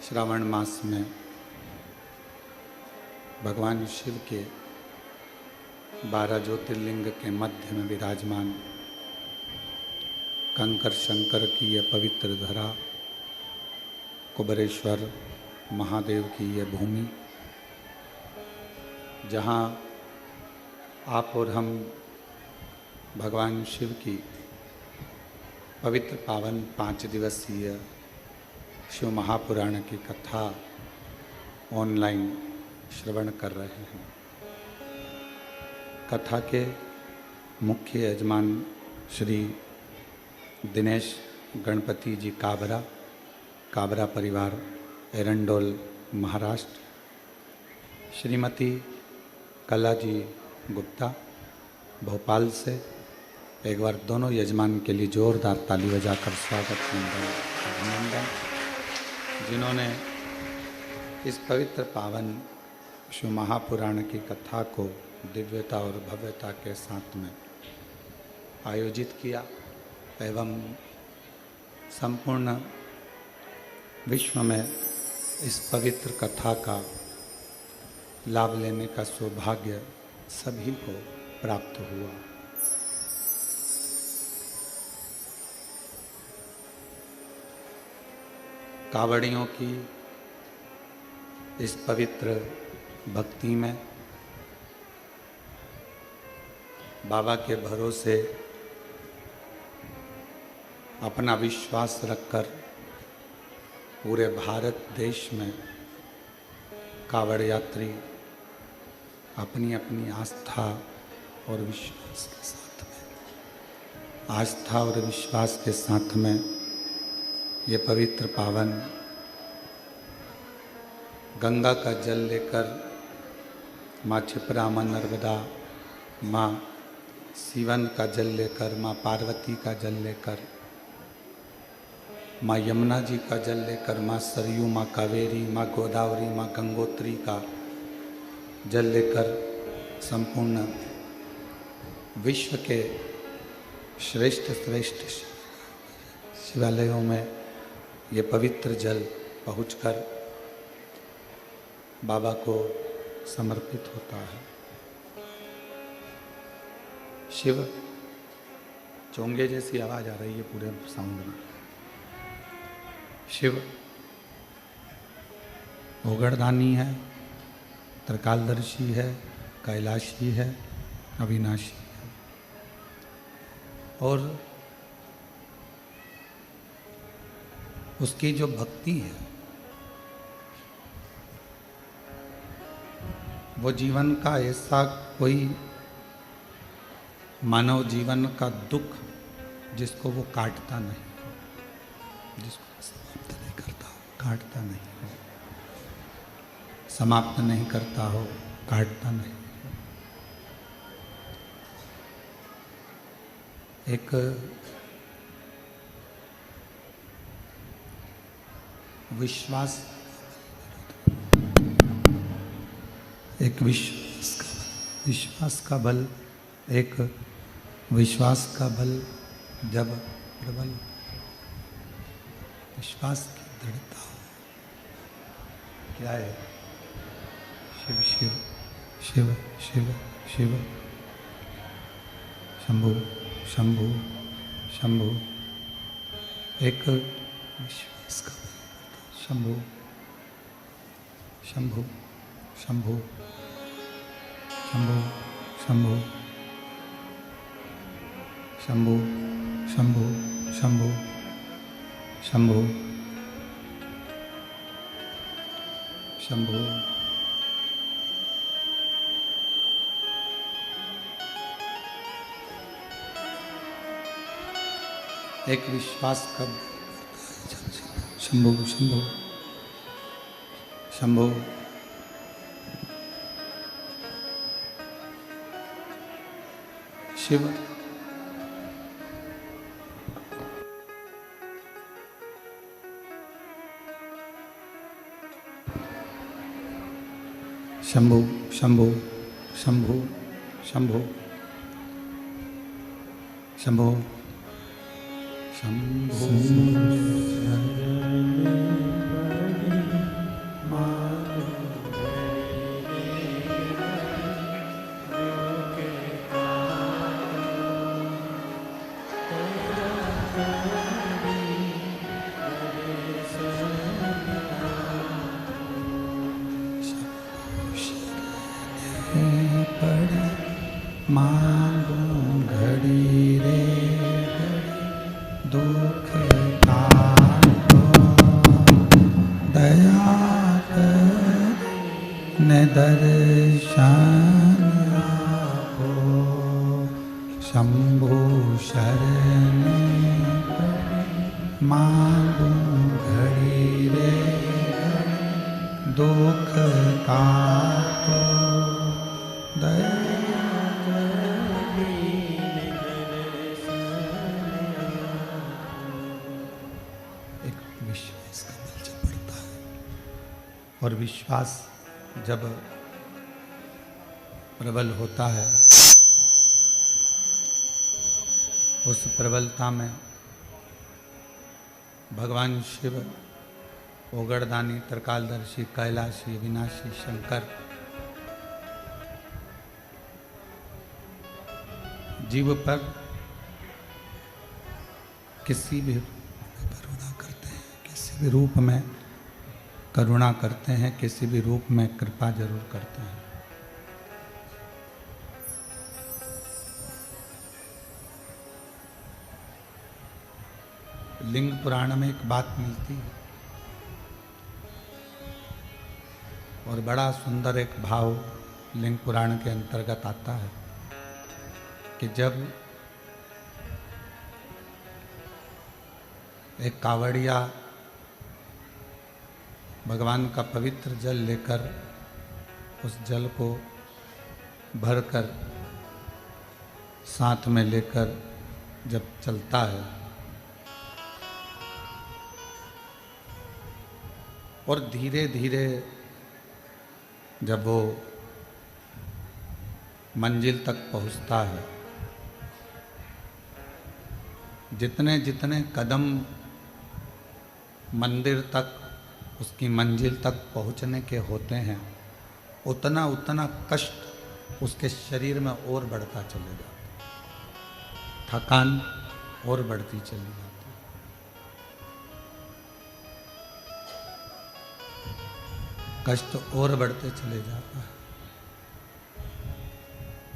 श्रावण मास में भगवान शिव के 12 ज्योतिर्लिंग के मध्य में विराजमान कंकर शंकर की यह पवित्र धरा, कुबेरेश्वर महादेव की यह भूमि, जहाँ आप और हम भगवान शिव की पवित्र पावन 5 दिवसीय शिव महापुराण की कथा ऑनलाइन श्रवण कर रहे हैं। कथा के मुख्य यजमान श्री दिनेश गणपति जी काबरा परिवार, एरंडोल, महाराष्ट्र। श्रीमती कला जी गुप्ता, भोपाल से। एक बार दोनों यजमान के लिए जोरदार ताली बजाकर स्वागत अभिनंदन, जिन्होंने इस पवित्र पावन शिव महापुराण की कथा को दिव्यता और भव्यता के साथ में आयोजित किया एवं संपूर्ण विश्व में इस पवित्र कथा का लाभ लेने का सौभाग्य सभी को प्राप्त हुआ। कावड़ियों की इस पवित्र भक्ति में बाबा के भरोसे अपना विश्वास रखकर पूरे भारत देश में कावड़ यात्री अपनी अपनी आस्था और विश्वास के साथ में ये पवित्र पावन गंगा का जल लेकर माँ क्षिप्रा, माँ नर्मदा, माँ सीवन का जल लेकर, माँ पार्वती का जल लेकर, माँ यमुना जी का जल लेकर, माँ सरयू, माँ कावेरी, माँ गोदावरी, माँ गंगोत्री का जल लेकर संपूर्ण विश्व के श्रेष्ठ शिवालयों में ये पवित्र जल पहुंचकर बाबा को समर्पित होता है। शिव, चोंगे जैसी आवाज़ आ रही है पूरे साउंड में। शिव ओगड़दानी है, त्रिकालदर्शी है, कैलाशी है, अविनाशी है। और उसकी जो भक्ति है वो जीवन का ऐसा कोई मानव जीवन का दुख जिसको वो काटता नहीं, जिसको समाप्त नहीं करता, काटता नहीं हो, समाप्त नहीं करता हो, काटता नहीं। एक विश्वास का बल, एक विश्वास का बल जब प्रबल, विश्वास की दृढ़ता हो। क्या है? शिव शिव शिव शिव शिव, शंभु शंभु शंभु। एक विश्वास का बल, शंभु शंभु शंभु शंभु शंभु शंभु शंभु शंभु शंभु शंभु। एक विश्वास का शंभु शंभु शंभु। शिव शंभु शंभु शंभु शंभु शंभु शंभु। मांगू घड़ी रे घड़ी दुख काटो, दया कर ने दर्शन आपो, शंभु शरण मांगू घड़ी रे घड़ी दुख काटो, दया विश्वास का बल जब बढ़ता है और विश्वास जब प्रबल होता है, उस प्रबलता में भगवान शिव, ओगड़दानी, त्रिकालदर्शी, कैलाशी, विनाशी शंकर जीव पर किसी भी करुणा करते हैं, किसी भी रूप में करुणा करते हैं, किसी भी रूप में कृपा जरूर करते हैं। लिंग पुराण में एक बात मिलती है और बड़ा सुंदर एक भाव लिंग पुराण के अंतर्गत आता है कि जब एक कावड़िया भगवान का पवित्र जल लेकर उस जल को भरकर साथ में लेकर जब चलता है और धीरे धीरे जब वो मंजिल तक पहुंचता है, जितने जितने कदम मंदिर तक, उसकी मंजिल तक पहुंचने के होते हैं, उतना उतना कष्ट उसके शरीर में और बढ़ता चलेगा, थकान और बढ़ती चली जाती। कष्ट और बढ़ते चले जाता है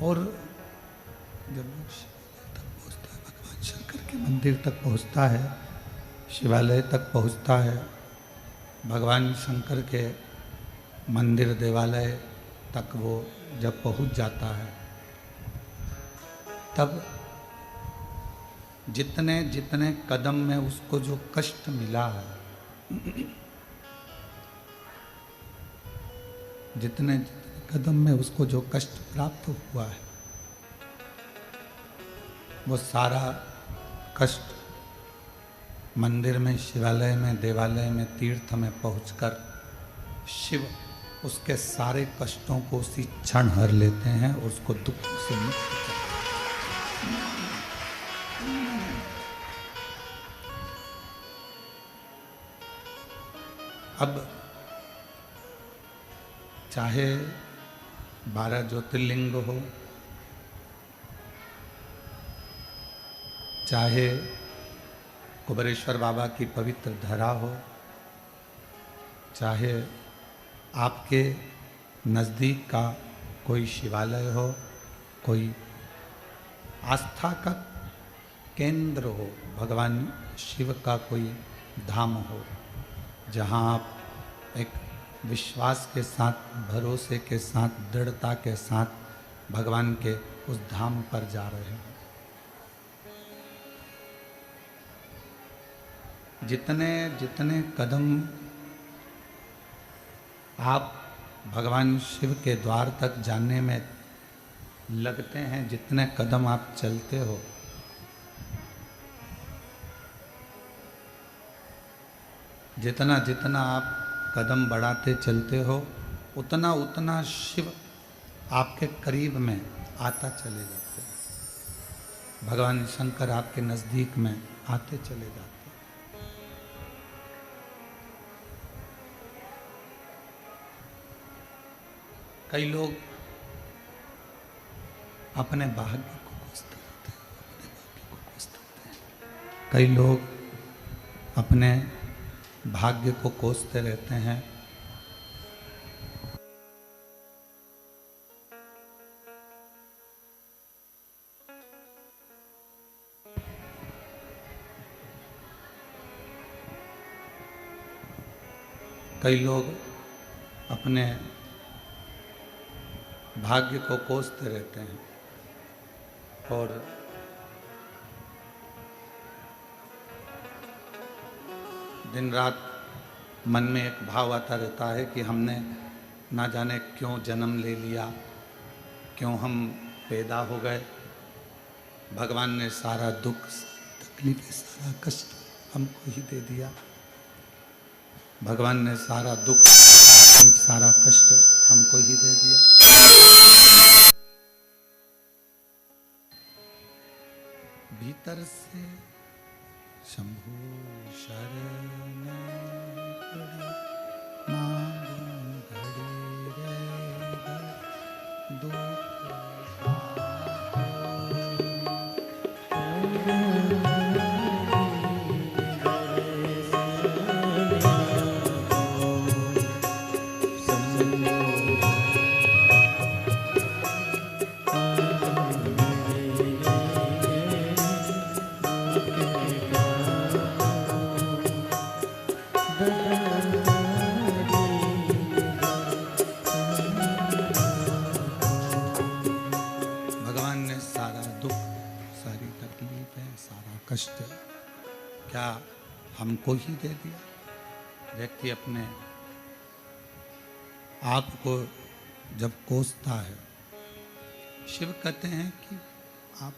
और जब शिवालय तक पहुंचता है, भगवान शंकर के मंदिर तक पहुंचता है, शिवालय तक पहुंचता है, भगवान शंकर के मंदिर देवालय तक वो जब पहुंच जाता है, तब जितने जितने कदम में उसको जो कष्ट मिला है, जितने कदम में उसको जो कष्ट प्राप्त हुआ है, वो सारा कष्ट मंदिर में, शिवालय में, देवालय में, तीर्थ में पहुंचकर शिव उसके सारे कष्टों को उसी क्षण हर लेते हैं और उसको दुख से मुक्त करते हैं। अब चाहे 12 ज्योतिर्लिंग हो, चाहे कुबेरेश्वर बाबा की पवित्र धरा हो, चाहे आपके नज़दीक का कोई शिवालय हो, कोई आस्था का केंद्र हो, भगवान शिव का कोई धाम हो, जहाँ आप एक विश्वास के साथ, भरोसे के साथ, दृढ़ता के साथ भगवान के उस धाम पर जा रहे हैं। जितने जितने कदम आप भगवान शिव के द्वार तक जाने में लगते हैं, जितने कदम आप चलते हो, जितना जितना आप कदम बढ़ाते चलते हो, उतना उतना शिव आपके करीब में आता चले जाते हैं, भगवान शंकर आपके नज़दीक में आते चले जाते हैं। कई लोग अपने भाग्य को कोसते रहते हैं, अपने भाग्य को कोसते रहते हैं। कई लोग अपने भाग्य को कोसते रहते हैं। कई लोग अपने भाग्य को कोसते रहते हैं और दिन रात मन में एक भाव आता रहता है कि हमने ना जाने क्यों जन्म ले लिया, क्यों हम पैदा हो गए। भगवान ने सारा दुख, तकलीफ, सारा कष्ट हमको ही दे दिया। भगवान ने सारा दुख, सारा कष्ट हमको ही दे दिया। भीतर से शंभु शरण पड़ी, मांगू घड़ी रे दुख कष्ट क्या हमको ही दे दिया। व्यक्ति अपने आप को जब कोसता है, शिव कहते हैं कि आप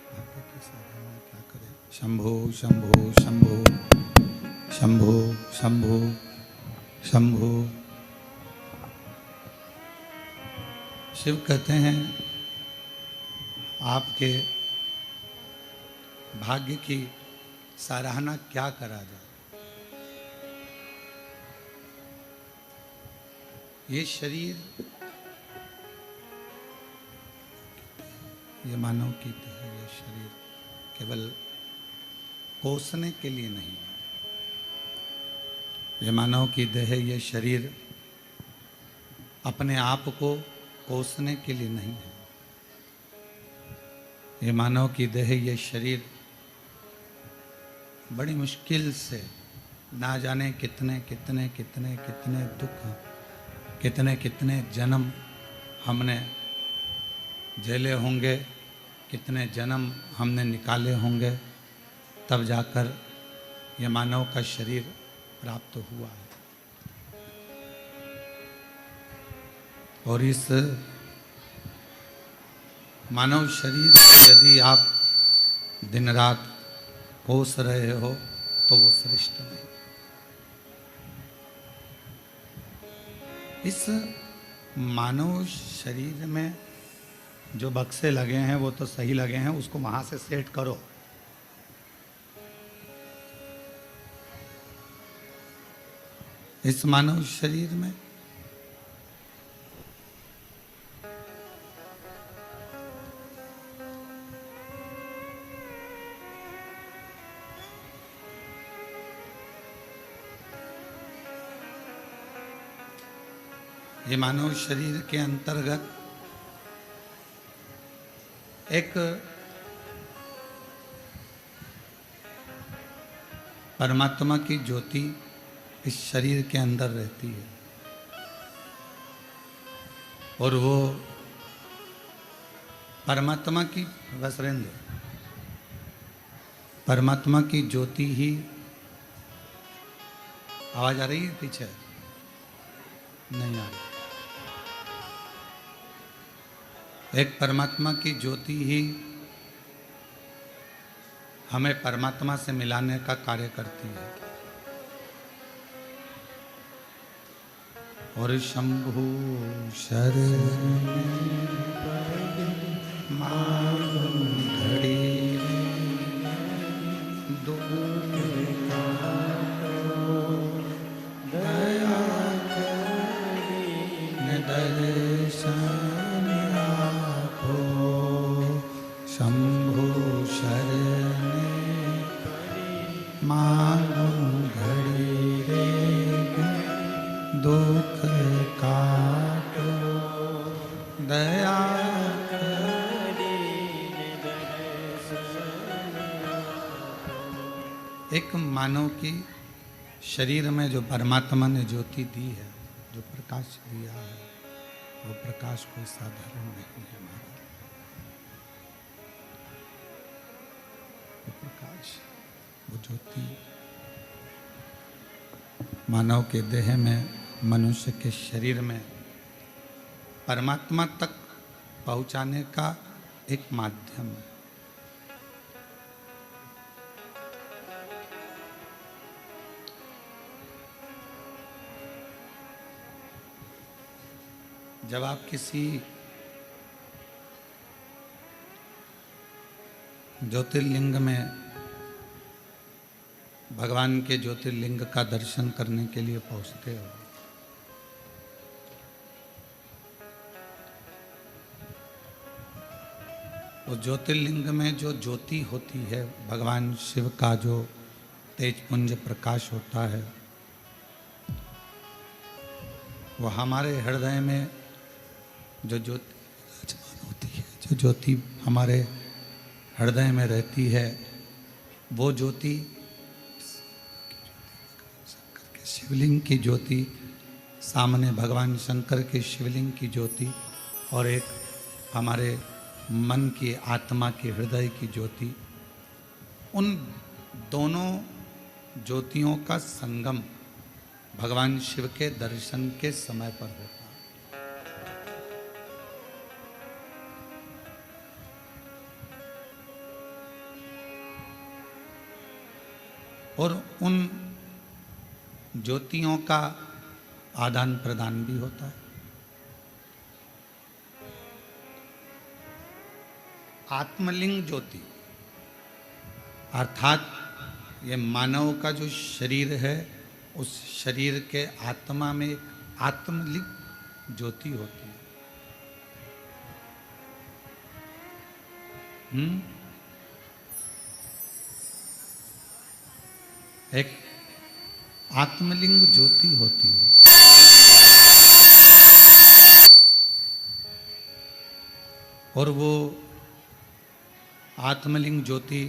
भाग्य की साधना क्या करें। शंभो शंभो शंभो शंभो शंभो शंभो। शिव कहते हैं आपके भाग्य की सराहना क्या करा जाए। ये शरीर, ये मानव की देह, ये शरीर केवल कोसने के लिए नहीं है। ये मानव की देह, ये शरीर अपने आप को कोसने के लिए नहीं है। ये मानव की देह, ये शरीर बड़ी मुश्किल से ना जाने कितने कितने कितने कितने दुख, कितने कितने जन्म हमने झेले होंगे, कितने जन्म हमने निकाले होंगे, तब जाकर ये मानव का शरीर प्राप्त हुआ है। और इस मानव शरीर को यदि आप दिन रात कोस रहे हो तो वो श्रेष्ठ नहीं। इस मानव शरीर में जो बक्से लगे हैं वो तो सही लगे हैं, उसको वहां से सेट करो। इस मानव शरीर में ये मानव शरीर के अंतर्गत एक परमात्मा की ज्योति इस शरीर के अंदर रहती है और वो परमात्मा की वसरेंद्र, परमात्मा की ज्योति ही, आवाज आ रही है पीछे? नहीं आ रही। एक परमात्मा की ज्योति ही हमें परमात्मा से मिलाने का कार्य करती है। और शंभु शरण मांगू घड़ी दुख दया दर्शन आपो। शंभु शरण मांगू घड़ी रे दुख काटो दया एक मानव की शरीर में जो परमात्मा ने ज्योति दी है, जो प्रकाश दिया है, वो प्रकाश कोई साधारण नहीं है महाराज। वो प्रकाश, वो ज्योति मानव के देह में, मनुष्य के शरीर में परमात्मा तक पहुंचाने का एक माध्यम है। जब आप किसी ज्योतिर्लिंग में, भगवान के ज्योतिर्लिंग का दर्शन करने के लिए पहुंचते हो, उस ज्योतिर्लिंग में जो ज्योति होती है, भगवान शिव का जो तेजपुंज प्रकाश होता है, वो हमारे हृदय में जो ज्योति विराजमान होती है, जो ज्योति हमारे हृदय में रहती है, वो ज्योति शंकर के शिवलिंग की ज्योति, सामने भगवान शंकर के शिवलिंग की ज्योति, और एक हमारे मन की, आत्मा की, हृदय की ज्योति, उन दोनों ज्योतियों का संगम भगवान शिव के दर्शन के समय पर होता है। और उन ज्योतियों का आदान प्रदान भी होता है। आत्मलिंग ज्योति अर्थात ये मानव का जो शरीर है, उस शरीर के आत्मा में एक आत्मलिंग ज्योति होती है। एक आत्मलिंग ज्योति होती है। और वो आत्मलिंग ज्योति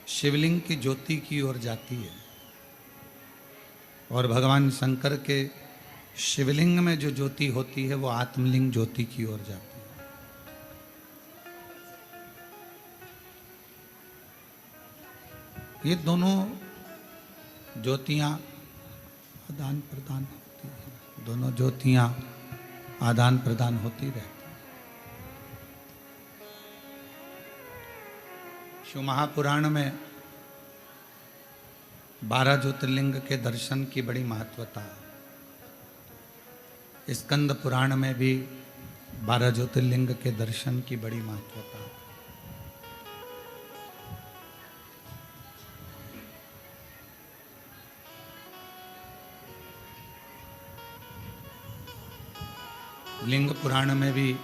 शिवलिंग की ज्योति की ओर जाती है, और भगवान शंकर के शिवलिंग में जो ज्योति होती है, वो आत्मलिंग ज्योति की ओर जाती है। ये दोनों ज्योतियां आदान प्रदान होती हैं, दोनों ज्योतियां आदान प्रदान होती रहती हैं। शिव महापुराण में 12 ज्योतिर्लिंग के दर्शन की बड़ी महत्वता है। स्कंद पुराण में भी 12 ज्योतिर्लिंग के दर्शन की बड़ी महत्वता है। लिंग पुराण में भी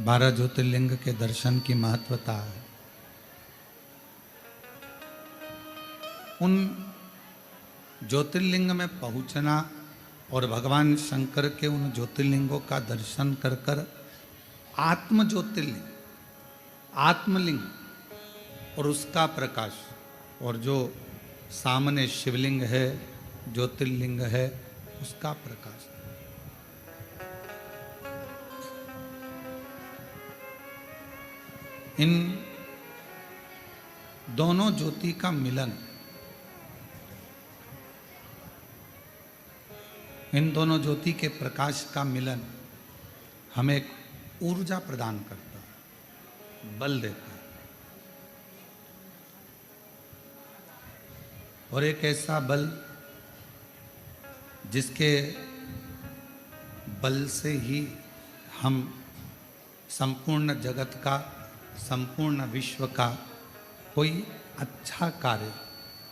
12 ज्योतिर्लिंग के दर्शन की महत्वता है। उन ज्योतिर्लिंग में पहुंचना और भगवान शंकर के उन ज्योतिर्लिंगों का दर्शन कर कर आत्म ज्योतिर्लिंग, आत्मलिंग और उसका प्रकाश, और जो सामने शिवलिंग है, ज्योतिर्लिंग है, उसका प्रकाश, इन दोनों ज्योति का मिलन, इन दोनों ज्योति के प्रकाश का मिलन हमें एक ऊर्जा प्रदान करता है, बल देता है। और एक ऐसा बल जिसके बल से ही हम संपूर्ण जगत का, संपूर्ण विश्व का कोई अच्छा कार्य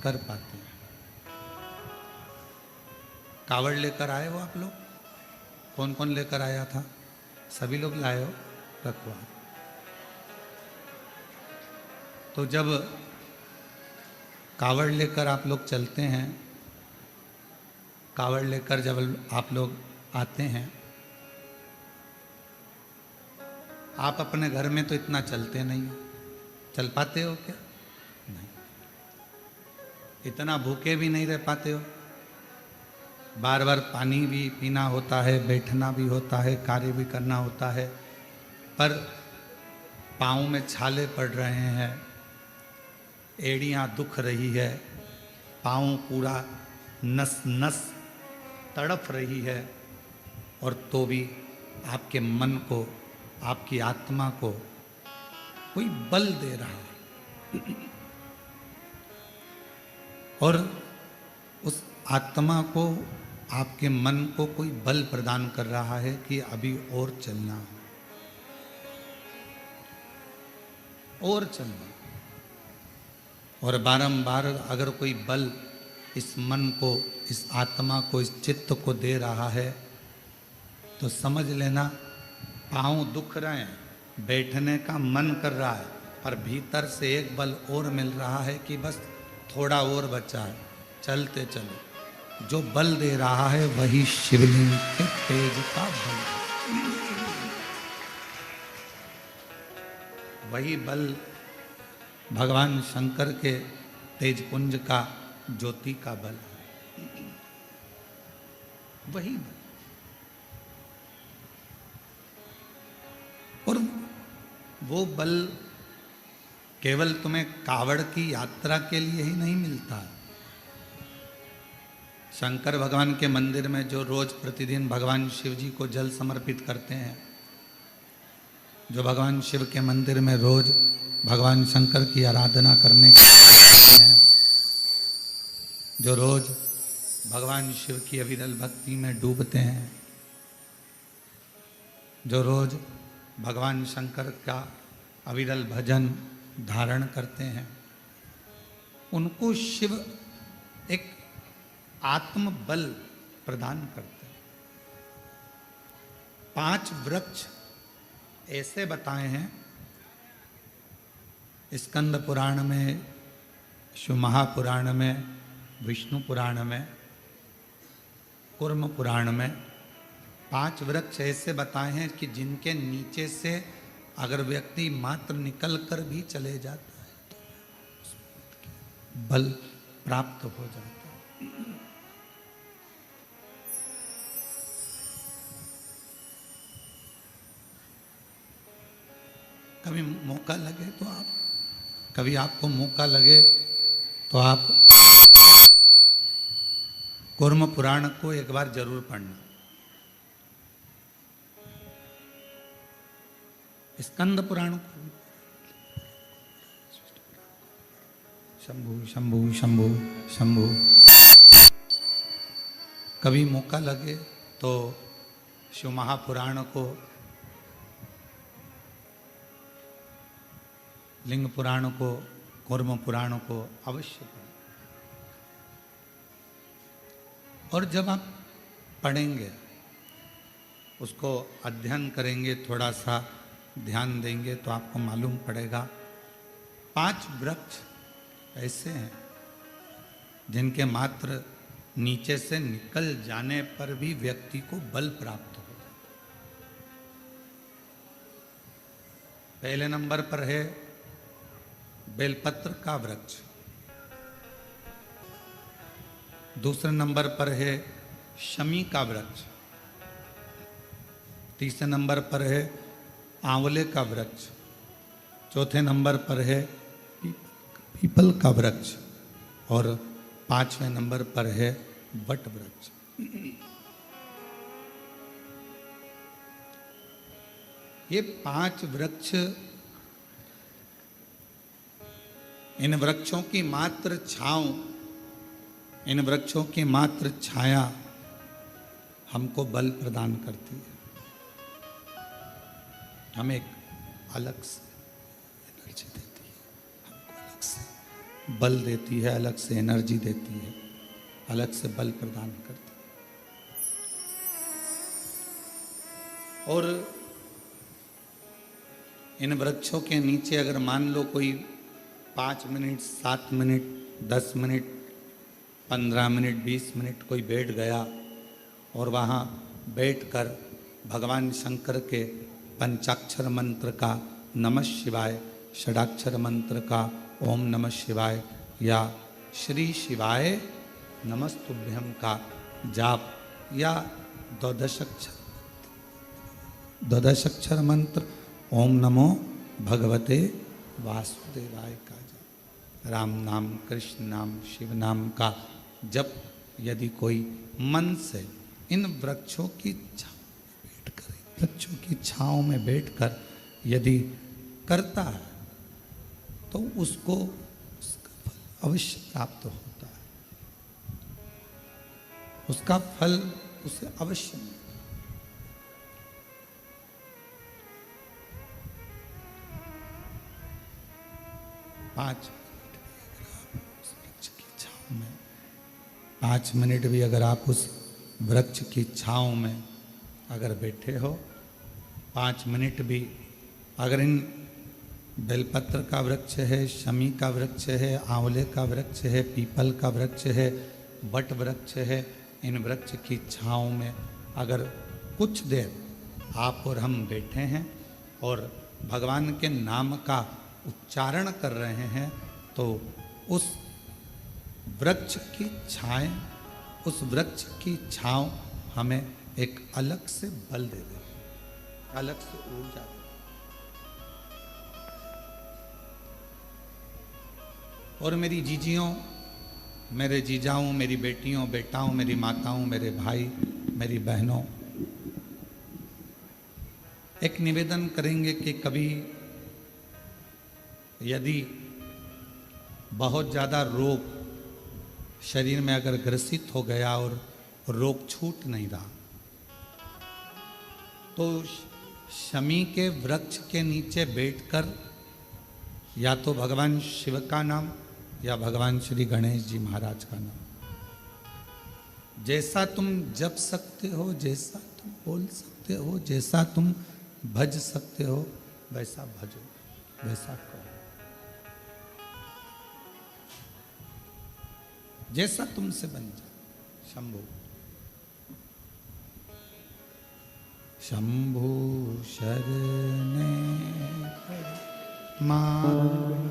कर पाते हैं। कावड़ लेकर आए हो आप लोग? कौन कौन लेकर आया था? सभी लोग लाए हो रखवा। तो जब कावड़ लेकर आप लोग चलते हैं, कावड़ लेकर जब आप लोग आते हैं, आप अपने घर में तो इतना चलते नहीं हो, चल पाते हो क्या? नहीं। इतना भूखे भी नहीं रह पाते हो। बार बार पानी भी पीना होता है, बैठना भी होता है, कार्य भी करना होता है, पर पाँव में छाले पड़ रहे हैं, एड़ियाँ दुख रही है, पाँव पूरा नस नस तड़प रही है, और तो भी आपके मन को, आपकी आत्मा को कोई बल दे रहा है, और उस आत्मा को, आपके मन को कोई बल प्रदान कर रहा है कि अभी और चलना है, और चलना। और बारंबार अगर कोई बल इस मन को, इस आत्मा को, इस चित्त को दे रहा है, तो समझ लेना पाँव दुख रहे हैं, बैठने का मन कर रहा है, पर भीतर से एक बल और मिल रहा है कि बस थोड़ा और बचा है, चलते चलो। जो बल दे रहा है वही शिवलिंग के तेज का बल है, वही बल भगवान शंकर के तेज पुंज का, ज्योति का बल है, वही बल। और वो बल केवल तुम्हें कावड़ की यात्रा के लिए ही नहीं मिलता। शंकर भगवान के मंदिर में जो रोज प्रतिदिन भगवान शिव जी को जल समर्पित करते हैं, जो भगवान शिव के मंदिर में रोज भगवान शंकर की आराधना करने के हैं, जो रोज भगवान शिव की अविरल भक्ति में डूबते हैं, जो रोज भगवान शंकर का अविरल भजन धारण करते हैं, उनको शिव एक आत्म बल प्रदान करते हैं। 5 वृक्ष ऐसे बताए हैं स्कंद पुराण में, शिव महापुराण में, विष्णु पुराण में, कूर्म पुराण में 5 वृक्ष ऐसे बताए हैं कि जिनके नीचे से अगर व्यक्ति मात्र निकल कर भी चले जाता है तो बल प्राप्त हो जाता है। कभी मौका लगे तो आप, कभी आपको मौका लगे तो आप कूर्म पुराण को एक बार जरूर पढ़ना। स्कंद पुराण को, शंभु शंभु शंभु शंभु, कभी मौका लगे तो शिव महापुराण को, लिंग पुराण को, कूर्म पुराण को अवश्य पढ़ें। और जब आप पढ़ेंगे, उसको अध्ययन करेंगे, थोड़ा सा ध्यान देंगे, तो आपको मालूम पड़ेगा 5 वृक्ष ऐसे हैं जिनके मात्र नीचे से निकल जाने पर भी व्यक्ति को बल प्राप्त हो जाता है। पहले नंबर पर है बेलपत्र का वृक्ष, दूसरे नंबर पर है शमी का वृक्ष, तीसरे नंबर पर है आंवले का वृक्ष, चौथे नंबर पर है पीपल का वृक्ष, और 5वें नंबर पर है वट वृक्ष। ये 5 वृक्ष, इन वृक्षों की मात्र छांव, इन वृक्षों की मात्र छाया हमको बल प्रदान करती है, हमें एक अलग से एनर्जी देती है, हमको अलग से बल देती है, अलग से एनर्जी देती है, अलग से बल प्रदान करती है। और इन वृक्षों के नीचे अगर मान लो कोई 5 minute, 7 minute, 10 minute, 15 minute, 20 minute कोई बैठ गया और वहाँ बैठकर भगवान शंकर के पंचाक्षर मंत्र का नमः शिवाय, षडाक्षर मंत्र का ओम नमः शिवाय या श्री शिवाय नमस्तुभ्यम का जाप या द्वादशाक्षर मंत्र ओम नमो भगवते वासुदेवाय का जाप, राम नाम, कृष्ण नाम, शिव नाम का जप यदि कोई मन से इन वृक्षों की छांव में बैठकर यदि करता है तो उसको उसका फल अवश्य प्राप्त होता है, उसका फल उसे अवश्य मिलता है। 5 मिनट भी अगर आप उस वृक्ष की छांव में अगर बैठे हो, 5 मिनट भी अगर इन बेलपत्र का वृक्ष है, शमी का वृक्ष है, आंवले का वृक्ष है, पीपल का वृक्ष है, बट वृक्ष है, इन वृक्ष की छांव में अगर कुछ देर आप और हम बैठे हैं और भगवान के नाम का उच्चारण कर रहे हैं तो उस वृक्ष की छाएं, उस वृक्ष की छांव हमें एक अलग से बल दे देती, अलग से ऊर्जा दे। और मेरी जीजियों, मेरे जीजाओं, मेरी बेटियों, बेटाओं, मेरी माताओं, मेरे भाई, मेरी बहनों, एक निवेदन करेंगे कि कभी यदि बहुत ज़्यादा रोग शरीर में अगर ग्रसित हो गया और रोग छूट नहीं रहा तो शमी के वृक्ष के नीचे बैठकर या तो भगवान शिव का नाम या भगवान श्री गणेश जी महाराज का नाम जैसा तुम जप सकते हो, जैसा तुम बोल सकते हो, जैसा तुम भज सकते हो वैसा भजो, वैसा करो, जैसा तुमसे बन जाए। शंभु शंभु शरणे मां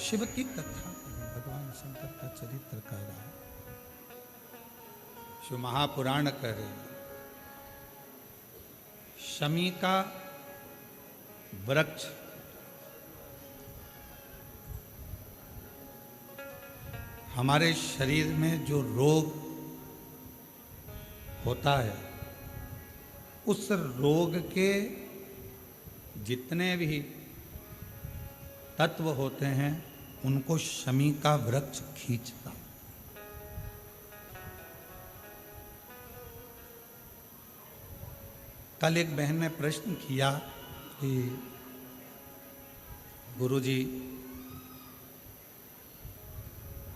शिव की कथा, भगवान शंकर का चरित्र कह रहा है, शिव महापुराण कह रहे हैं। शमी का वृक्ष हमारे शरीर में जो रोग होता है उस रोग के जितने भी तत्व होते हैं उनको शमी का वृक्ष खींचता। कल एक बहन ने प्रश्न किया कि गुरुजी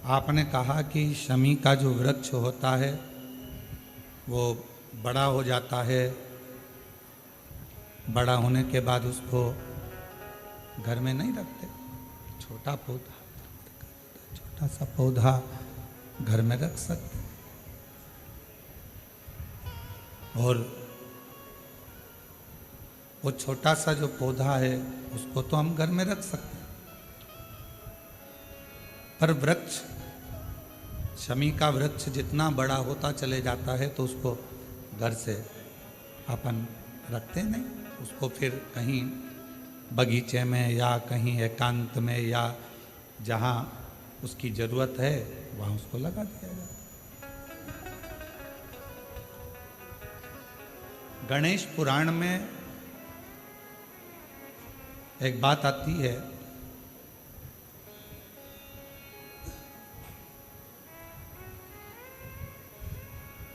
आपने कहा कि शमी का जो वृक्ष होता है वो बड़ा हो जाता है, बड़ा होने के बाद उसको घर में नहीं रखते। छोटा पौधा, छोटा सा पौधा घर में रख सकते। और वो छोटा सा जो पौधा है उसको तो हम घर में रख सकते हैं, पर वृक्ष, शमी का वृक्ष जितना बड़ा होता चले जाता है तो उसको घर से अपन रखते नहीं, उसको फिर कहीं बगीचे में या कहीं एकांत में या जहाँ उसकी ज़रूरत है वहाँ उसको लगा दिया जाता है। गणेश पुराण में एक बात आती है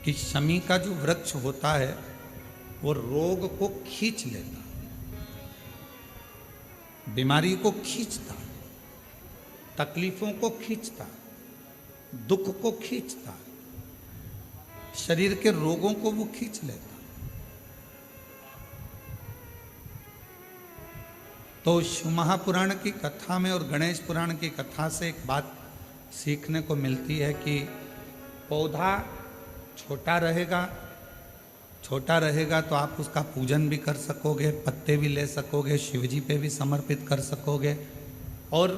कि शमी का जो वृक्ष होता है वो रोग को खींच लेता, बीमारी को खींचता, तकलीफों को खींचता, दुख को खींचता, शरीर के रोगों को वो खींच लेता। तो शिव महापुराण की कथा में और गणेश पुराण की कथा से एक बात सीखने को मिलती है कि पौधा छोटा रहेगा तो आप उसका पूजन भी कर सकोगे, पत्ते भी ले सकोगे, शिवजी पे भी समर्पित कर सकोगे। और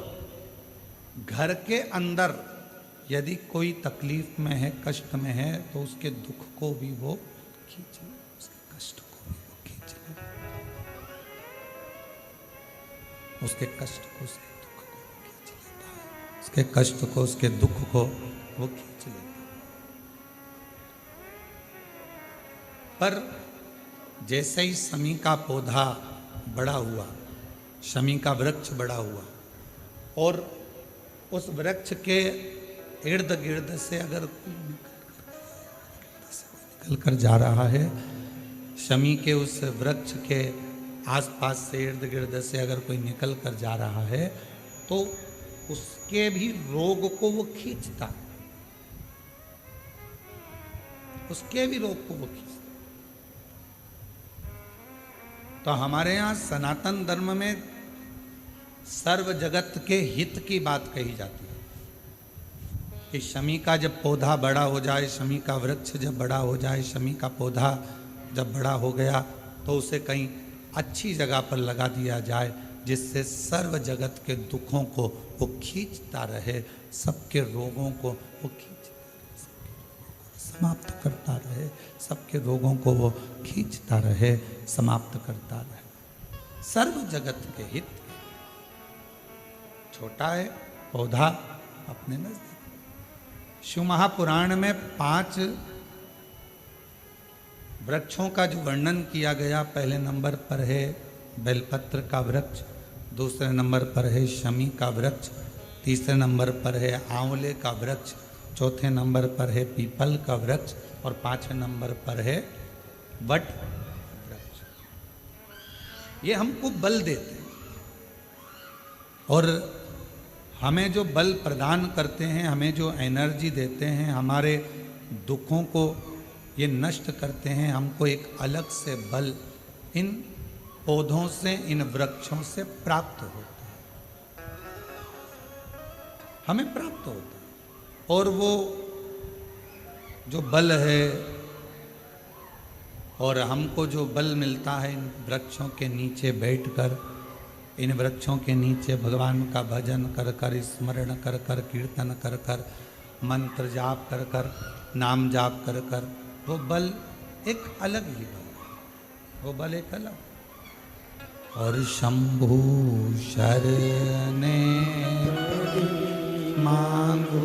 घर के अंदर यदि कोई तकलीफ में है, कष्ट में है, तो उसके दुख को भी वो खींच ले, उसके कष्ट को भी वो खींच ले, उसके कष्ट को, उसके दुख को खींच लेता है, उसके कष्ट को, उसके दुख को वो खींच लेता है। पर जैसे ही शमी का पौधा बड़ा हुआ, शमी का वृक्ष बड़ा हुआ और उस वृक्ष के इर्द गिर्द से अगर निकल कर जा रहा है, शमी के उस वृक्ष के आसपास से, इर्द गिर्द से अगर कोई निकल कर जा रहा है तो उसके भी रोग को वो खींचता है, उसके भी रोग को वो खींचता। तो हमारे यहाँ सनातन धर्म में सर्व जगत के हित की बात कही जाती है कि शमी का जब पौधा बड़ा हो जाए, शमी का वृक्ष जब बड़ा हो जाए, शमी का पौधा जब बड़ा हो गया तो उसे कहीं अच्छी जगह पर लगा दिया जाए जिससे सर्व जगत के दुखों को वो खींचता रहे, सबके रोगों को वो समाप्त करता रहे, सबके रोगों को वो खींचता रहे, समाप्त करता रहे, सर्व जगत के हित। छोटा है पौधा अपने नजदीक। शिव महापुराण में 5 वृक्षों का जो वर्णन किया गया, पहले नंबर पर है बेलपत्र का वृक्ष, दूसरे नंबर पर है शमी का वृक्ष, तीसरे नंबर पर है आंवले का वृक्ष, चौथे नंबर पर है पीपल का वृक्ष और 5वें नंबर पर है वट वृक्ष। ये हमको बल देते हैं और हमें जो बल प्रदान करते हैं, हमें जो एनर्जी देते हैं, हमारे दुखों को ये नष्ट करते हैं। हमको एक अलग से बल इन पौधों से, इन वृक्षों से प्राप्त होता है, हमें प्राप्त होता है। और वो जो बल है और हमको जो बल मिलता है इन वृक्षों के नीचे बैठकर, इन वृक्षों के नीचे भगवान का भजन कर कर, स्मरण कर कर, कीर्तन कर कर, मंत्र जाप कर कर, नाम जाप कर कर, वो बल एक अलग ही बल है, वो बल एक अलग। और शंभु शरणे मांगू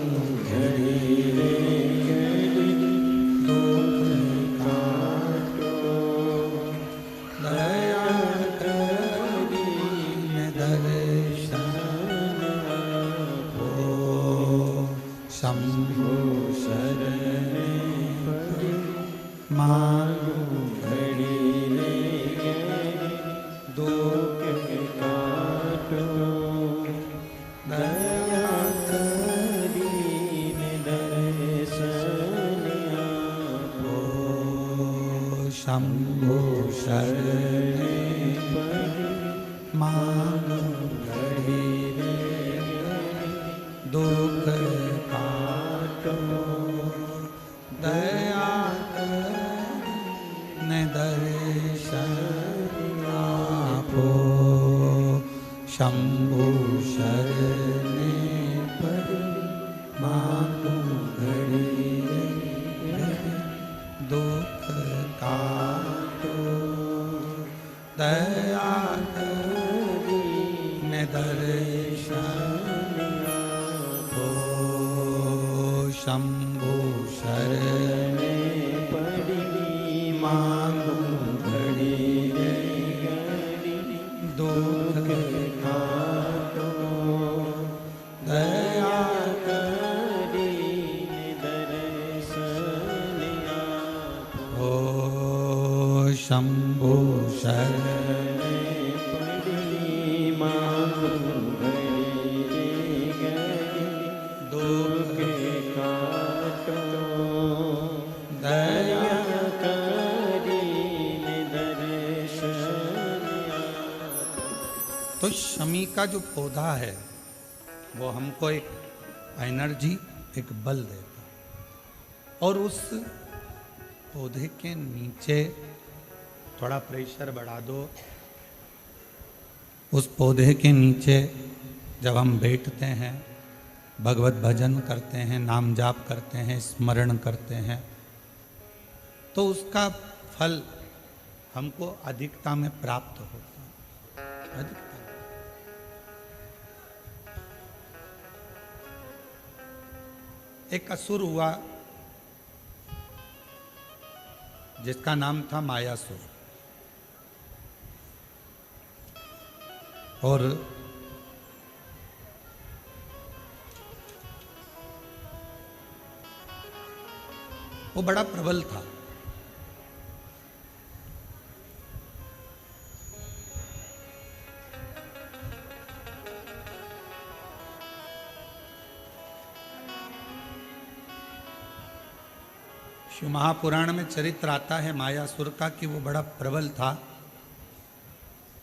घड़ी दुख काटो, दया करी दर्शन हो। शंभु शरणे मांगू घड़ी दुख काटो, शंभु शरणे मांगू दुख काटो दया ने दर्शन आपो शंभु शरणे पड़ी मांगू घड़ी दुख काटो दया ने दर्शन आपो शंभु शरणे पड़ी मांगू घड़ी दुख काटो दया ओ शंभु शरणे पड़ी मांगू दुख काटो दया तो शमी का जो पौधा है वो हमको एक एनर्जी, एक बल देता है। और उस पौधे के नीचे थोड़ा प्रेशर बढ़ा दो। उस पौधे के नीचे जब हम बैठते हैं, भगवत भजन करते हैं, नाम जाप करते हैं, स्मरण करते हैं, तो उसका फल हमको अधिकता में प्राप्त होता है। अधिकता एक असुर हुआ जिसका नाम था मायासुर, और वो बड़ा प्रबल था। शिव महापुराण में चरित्र आता है मायासुर का कि वो बड़ा प्रबल था।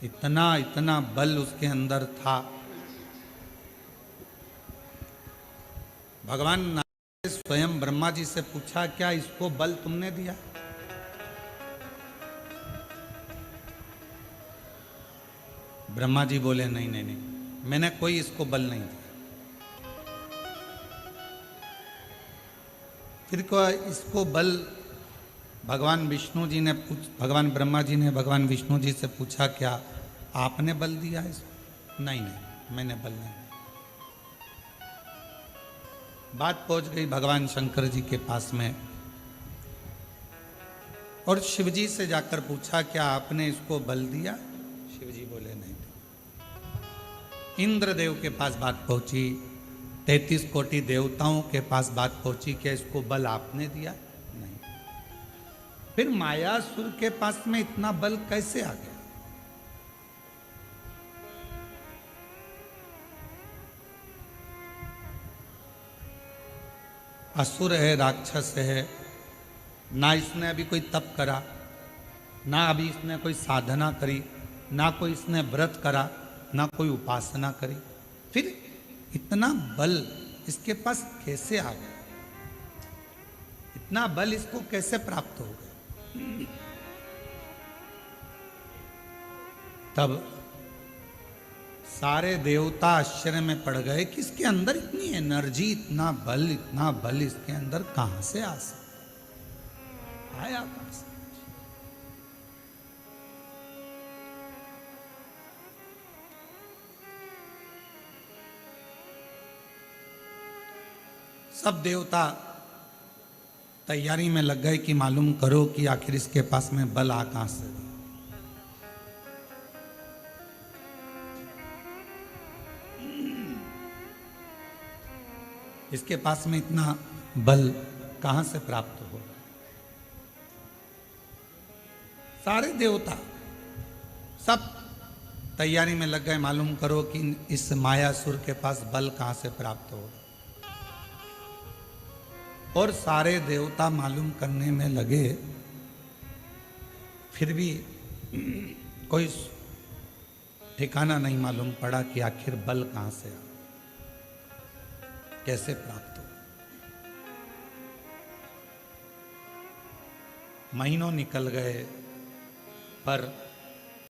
इतना इतना बल उसके अंदर था। भगवान नारायण ने स्वयं ब्रह्मा जी से पूछा, क्या इसको बल तुमने दिया? ब्रह्मा जी बोले, नहीं नहीं नहीं, मैंने कोई इसको बल नहीं दिया। फिर को इसको बल भगवान विष्णु जी ने भगवान ब्रह्मा जी ने भगवान विष्णु जी से पूछा, क्या आपने बल दिया इसको? नहीं नहीं, मैंने बल नहीं दिया। बात पहुंच गई भगवान शंकर जी के पास में, और शिव जी से जाकर पूछा, क्या आपने इसको बल दिया? शिव जी बोले, नहीं दिया। इंद्रदेव के पास बात पहुंची, 33 कोटि देवताओं के पास बात पहुंची, क्या इसको बल आपने दिया? नहीं। फिर मायासुर के पास में इतना बल कैसे आ गया? असुर है, राक्षस है, ना इसने अभी कोई तप करा, ना अभी इसने कोई साधना करी, ना कोई इसने व्रत करा, ना कोई उपासना करी, फिर इतना बल इसके पास कैसे आ गया? इतना बल इसको कैसे प्राप्त हो गया? तब सारे देवता आश्चर्य में पड़ गए कि इसके अंदर इतनी एनर्जी, इतना बल इसके अंदर कहां से आ सकता? आया कहां से? सब देवता तैयारी में लग गए कि मालूम करो कि आखिर इसके पास में बल आ कहां से। इसके पास में इतना बल कहां से प्राप्त होगा? सारे देवता सब तैयारी में लग गए, मालूम करो कि इस मायासुर के पास बल कहां से प्राप्त होगा। और सारे देवता मालूम करने में लगे, फिर भी कोई ठिकाना नहीं मालूम पड़ा कि आखिर बल कहां से आ। कैसे प्राप्त हो। महीनों निकल गए पर